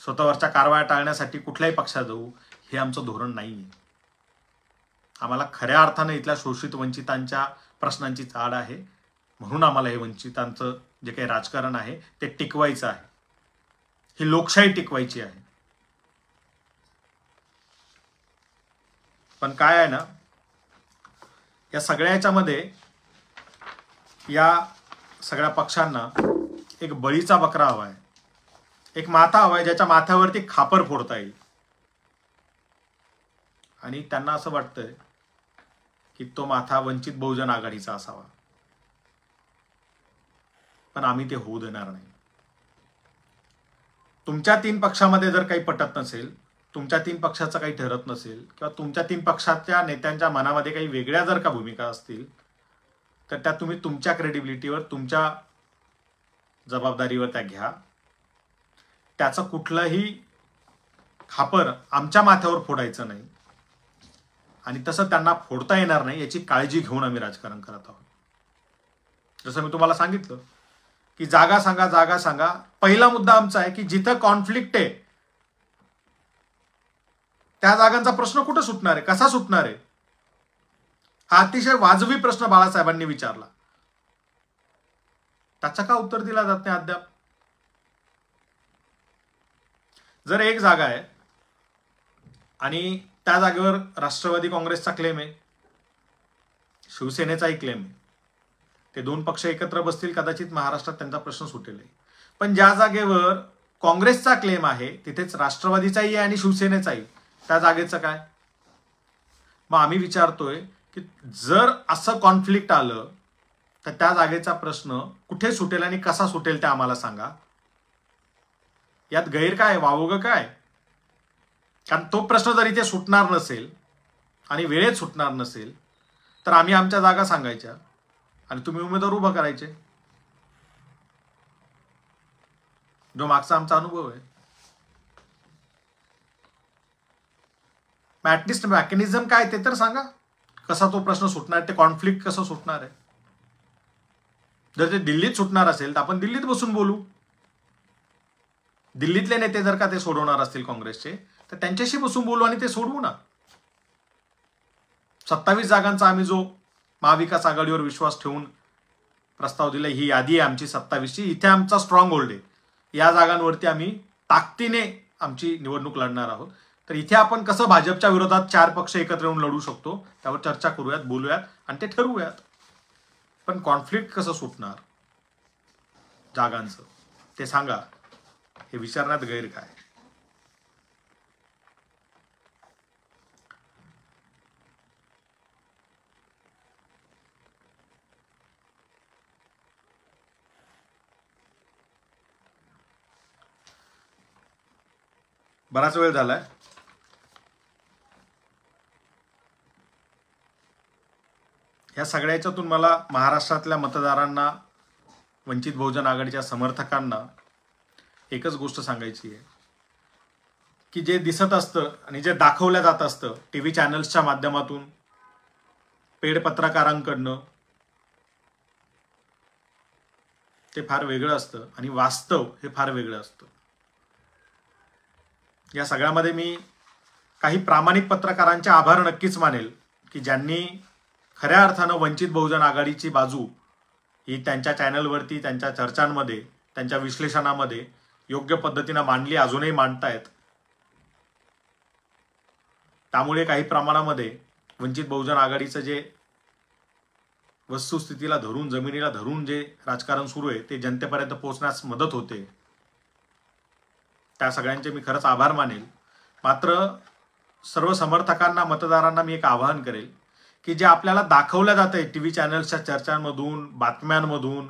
स्वतःवरच्या कारवाया टाळण्यासाठी कुठल्याही पक्षात जाऊ. हे आमचं धोरण नाहीये. आम्हाला खऱ्या अर्थानं इथल्या शोषित वंचितांच्या प्रश्नांची चाड आहे. म्हणून आम्हाला हे वंचितांचं जे काही राजकारण आहे ते टिकवायचं आहे. ही लोकशाही टिकवायची आहे. पण काय आहे ना, या सगळ्या याच्यामध्ये या सगळ्या पक्षांना एक बळीचा बकरा हवाय, एक माथा हवाय ज्याच्या माथ्यावरती खापर फोडता येईल. आणि त्यांना असं वाटतंय की तो माथा वंचित बहुजन आघाडीचा असावा. पण आम्ही ते होऊ देणार नाही. तुमच्या 3 पक्षामध्ये जर काही पटत नसेल, तुमच्या 3 पक्षाचं काही ठरत नसेल, किंवा तुमच्या 3 पक्षाच्या नेत्यांच्या मनामध्ये काही वेगळ्या जर का भूमिका असतील, तर त्या तुम्ही तुमच्या क्रेडिबिलिटीवर, तुमच्या जबाबदारीवर त्या घ्या. त्याचं कुठलंही खापर आमच्या माथ्यावर फोडायचं नाही आणि तसं त्यांना फोडता येणार नाही याची काळजी घेऊन आम्ही राजकारण करत आहोत. जसं मी तुम्हाला सांगितलं की जागा सांगा, जागा सांगा. पहिला मुद्दा आमचा आहे की जिथं कॉन्फ्लिक्ट आहे त्या जागांचा प्रश्न कुठं सुटणार आहे, कसा सुटणार आहे, हा अतिशय वाजवी प्रश्न बाळासाहेबांनी विचारला. त्याचं का उत्तर दिला जात नाही अद्याप. जर एक जागा आहे आणि त्या जागेवर राष्ट्रवादी काँग्रेसचा क्लेम आहे, शिवसेनेचाही क्लेम आहे, ते 2 पक्ष एकत्र बसतील, कदाचित महाराष्ट्रात त्यांचा प्रश्न सुटेल. पण ज्या जागेवर काँग्रेसचा क्लेम आहे तिथेच राष्ट्रवादीचाही आहे आणि शिवसेनेचाही, त्या जागेचं काय. मग आम्ही विचारतोय की जर असं कॉन्फ्लिक्ट आलं तर त्या जागेचा प्रश्न कुठे सुटेल आणि कसा सुटेल ते आम्हाला सांगा. यात गैर काय, वावगं काय. कारण तो प्रश्न जर इथे सुटणार नसेल आणि वेळेत सुटणार नसेल तर आम्ही आमच्या जागा सांगायच्या आणि तुम्ही उमेदवार उभा करायचे, जो मागचा आमचा अनुभव आहे. ऍटलिस्ट मेकॅनिझम काय ते तर सांगा, कसा तो प्रश्न सुटणार, ते कॉन्फ्लिक्ट कसं सुटणार आहे. जर ते दिल्लीत सुटणार असेल तर आपण दिल्लीत बसून बोलू. दिल्लीतले नेते जर का ते सोडवणार असतील काँग्रेसचे तर त्यांच्याशी बसून बोलू आणि ते सोडवू ना. 27 जागांचा आम्ही जो महाविकास आघाडीवर विश्वास ठेवून प्रस्ताव दिला, ही यादी आहे आमची 27ची. इथे आमचा स्ट्रॉंग होल्ड आहे. या जागांवरती आम्ही ताकदीने आमची निवडणूक लढणार आहोत. तर इथे आपण कसं भाजपच्या विरोधात 4 पक्ष एकत्र येऊन लढू शकतो त्यावर चर्चा करूयात, बोलूयात आणि ते ठरवूयात. पण कॉन्फ्लिक्ट कसं सुटणार जागांचं ते सांगा, हे विचारण्यात गैर काय. बराच वेळ झालाय. या सगळ्या याच्यातून मला महाराष्ट्रातल्या मतदारांना, वंचित बहुजन आघाडीच्या समर्थकांना एकच गोष्ट सांगायची आहे की जे दिसत असतं आणि जे दाखवलं जात असतं टीव्ही चॅनल्सच्या माध्यमातून, पेड पत्रकारांकडनं, ते फार वेगळं असतं आणि वास्तव हे फार वेगळं असतं. या सगळ्यामध्ये मी काही प्रामाणिक पत्रकारांचे आभार नक्कीच मानेल की ज्यांनी खऱ्या अर्थानं वंचित बहुजन आघाडीची बाजू ही त्यांच्या चॅनलवरती, त्यांच्या चर्चांमध्ये, त्यांच्या विश्लेषणामध्ये योग्य पद्धतीनं मांडली, अजूनही मांडतायत. त्यामुळे काही प्रमाणामध्ये वंचित बहुजन आघाडीचं जे वस्तुस्थितीला धरून, जमिनीला धरून जे राजकारण सुरू आहे ते जनतेपर्यंत पोहोचण्यास मदत होते. त्या सगळ्यांचे मी खरंच आभार मानेल. मात्र सर्व समर्थकांना, मतदारांना मी एक आवाहन करेल की जे आपल्याला दाखवलं जातंय टीव्ही चॅनल्सच्या चर्चांमधून, बातम्यांमधून,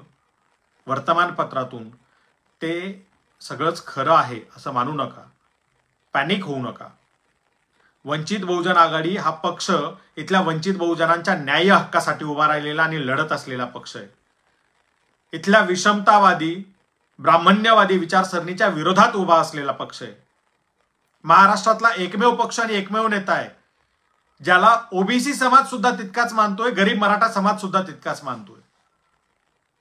वर्तमानपत्रातून, ते सगळंच खरं आहे असं मानू नका. पॅनिक होऊ नका. वंचित बहुजन आघाडी हा पक्ष इथल्या वंचित बहुजनांच्या न्याय हक्कासाठी उभा राहिलेला आणि लढत असलेला पक्ष आहे. इथल्या विषमतावादी, ब्राह्मण्यवादी विचारसरणीच्या विरोधात उभा असलेला पक्ष आहे. महाराष्ट्रातला एकमेव पक्ष आणि एकमेव नेता आहे ज्याला ओबीसी समाज सुद्धा तितकाच मानतोय, गरीब मराठा समाज सुद्धा तितकाच मानतोय.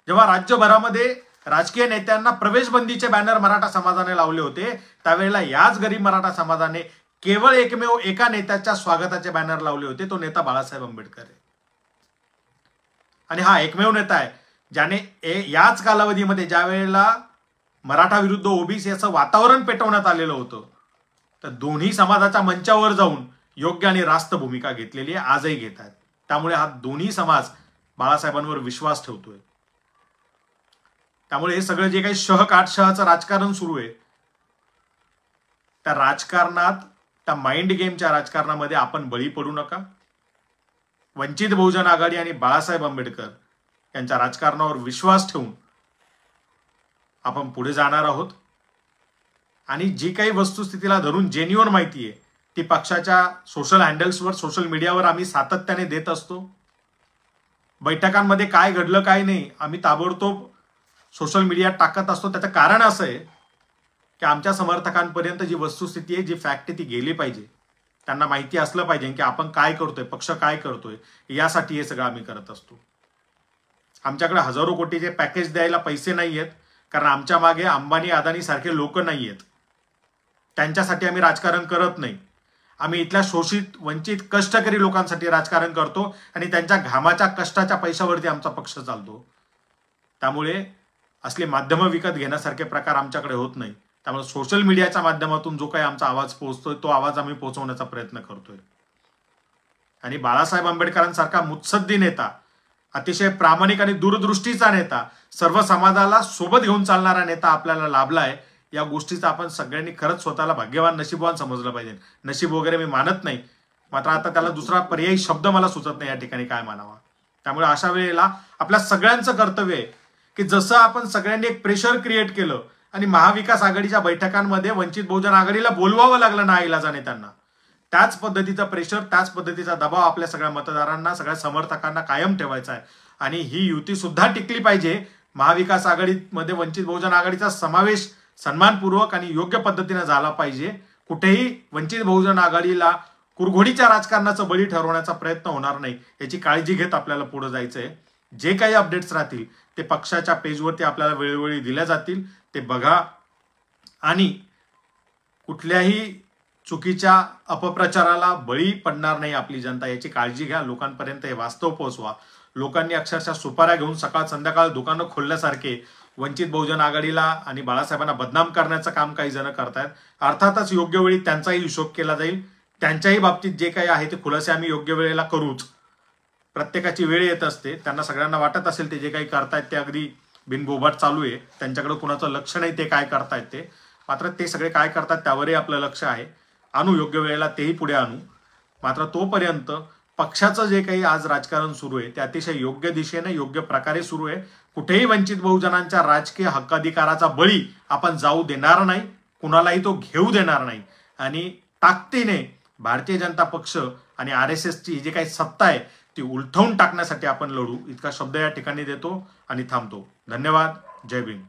जेव्हा राज्यभरामध्ये राजकीय नेत्यांना प्रवेशबंदीचे बॅनर मराठा समाजाने लावले होते, त्यावेळेला याच गरीब मराठा समाजाने केवळ एकमेव एका नेत्याच्या स्वागताचे बॅनर लावले होते. तो नेता बाळासाहेब आंबेडकर आहे. आणि हा एकमेव नेता आहे ज्याने याच कालावधीमध्ये ज्या वेळेला मराठा विरुद्ध ओबीसी असं वातावरण पेटवण्यात आलेलं होतं, तर दोन्ही समाजाच्या मंचावर जाऊन योग्य आणि रास्त भूमिका घेतलेली आहे, आजही घेत आहेत. त्यामुळे हा दोन्ही समाज बाळासाहेबांवर विश्वास ठेवतोय. त्यामुळे हे सगळं जे काही शहाचं राजकारण सुरू आहे, त्या राजकारणात, त्या माइंड गेमच्या राजकारणामध्ये आपण बळी पडू नका. वंचित बहुजन आघाडी आणि बाळासाहेब आंबेडकर यांच्या राजकारणावर विश्वास ठेवून आपण पुढे जाणार आहोत. आणि जी काही वस्तुस्थितीला धरून जेन्युइन माहिती आहे ती पक्षाच्या सोशल हँडल्सवर, सोशल मीडियावर आम्ही सातत्याने देत असतो. बैठकांमध्ये काय घडलं काय नाही आम्ही ताबडतोब सोशल मीडियात टाकत असतो. त्याचं कारण असं आहे की आमच्या समर्थकांपर्यंत जी वस्तुस्थिती आहे, जी फॅक्ट आहे, ती गेली पाहिजे. त्यांना माहिती असलं पाहिजे की आपण काय करतोय, पक्ष काय करतोय. यासाठी हे सगळं आम्ही करत असतो. आमच्याकडे हजारो कोटीचे पॅकेज द्यायला पैसे नाही आहेत, कारण आमच्या मागे अंबानी, अदानी सारखे लोक नाही आहेत. त्यांच्यासाठी आम्ही राजकारण करत नाही. आम्ही इथल्या शोषित, वंचित, कष्टकरी लोकांसाठी राजकारण करतो आणि त्यांच्या घामाच्या, कष्टाच्या पैशावरती आमचा पक्ष चालतो. त्यामुळे असले माध्यमं विकत घेण्यासारखे प्रकार आमच्याकडे होत नाही. त्यामुळे सोशल मीडियाच्या माध्यमातून जो काही आमचा आवाज पोहोचतोय तो आवाज आम्ही पोहोचवण्याचा प्रयत्न करतोय. आणि बाळासाहेब आंबेडकरांसारखा मुत्सद्दी नेता, अतिशय प्रामाणिक आणि दूरदृष्टीचा नेता, सर्व समाजाला सोबत घेऊन चालणारा नेता आपल्याला लाभलाय. या गोष्टीचा आपण सगळ्यांनी खरंच स्वतःला भाग्यवान, नशीबवान समजलं पाहिजे. नशीब वगैरे मी मानत नाही, मात्र आता त्याला दुसरा पर्यायी शब्द मला सुचत नाही या ठिकाणी काय मानावा. त्यामुळे अशा वेळेला आपल्या सगळ्यांचं कर्तव्य आहे की जसं आपण सगळ्यांनी एक प्रेशर क्रिएट केलं आणि महाविकास आघाडीच्या बैठकांमध्ये वंचित बहुजन आघाडीला बोलवावं लागलं नाईलाजाने त्यांना, त्याच पद्धतीचा प्रेशर, त्याच पद्धतीचा दबाव आपल्या सगळ्या मतदारांना, सगळ्या समर्थकांना कायम ठेवायचा आहे. आणि ही युती सुद्धा टिकली पाहिजे. महाविकास आघाडीमध्ये वंचित बहुजन आघाडीचा समावेश सन्मानपूर्वक आणि योग्य पद्धतीने झाला पाहिजे. कुठेही वंचित बहुजन आघाडीला कुरघोडीच्या राजकारणाचं बळी ठरवण्याचा प्रयत्न होणार नाही, याची काळजी घेत आपल्याला पुढे जायचंय. जे काही अपडेट्स राहतील ते पक्षाच्या पेजवरती आपल्याला वेळोवेळी दिल्या जातील, ते बघा. आणि कुठल्याही चुकीच्या अपप्रचाराला बळी पडणार नाही आपली जनता, याची काळजी घ्या. लोकांपर्यंत हे वास्तव पोहोचवा. लोकांनी अक्षरशः सुपाऱ्या घेऊन सकाळ संध्याकाळ दुकानं खोलल्यासारखे वंचित बहुजन आघाडीला आणि बाळासाहेबांना बदनाम करण्याचं काम काही जण करतायत. अर्थातच योग्य वेळी त्यांचाही हिशोब केला जाईल. त्यांच्याही बाबतीत जे काही आहे ते खुलासे आम्ही योग्य वेळेला करूच. प्रत्येकाची वेळ येत असते. त्यांना सगळ्यांना वाटत असेल ते जे काही करतायत ते अगदी बिनबोबाट चालू आहे, त्यांच्याकडे कुणाचं लक्ष नाही ते काय करतायत ते. मात्र ते सगळे काय करतात त्यावरही आपलं लक्ष आहे. आणू योग्य वेळेला तेही पुढे आणू. मात्र तोपर्यंत पक्षाचं जे काही आज राजकारण सुरू आहे ते अतिशय योग्य दिशेने, योग्य प्रकारे सुरू आहे. कुठेही वंचित बहुजनांच्या राजकीय हक्काधिकाराचा बळी आपण जाऊ देणार नाही, कुणालाही तो घेऊ देणार नाही. आणि ताकदीने भारतीय जनता पक्ष आणि RSSची जी काही सत्ता आहे ती उलथवून टाकण्यासाठी आपण लढू. इतका शब्द या ठिकाणी देतो आणि थांबतो. धन्यवाद. जय भीम.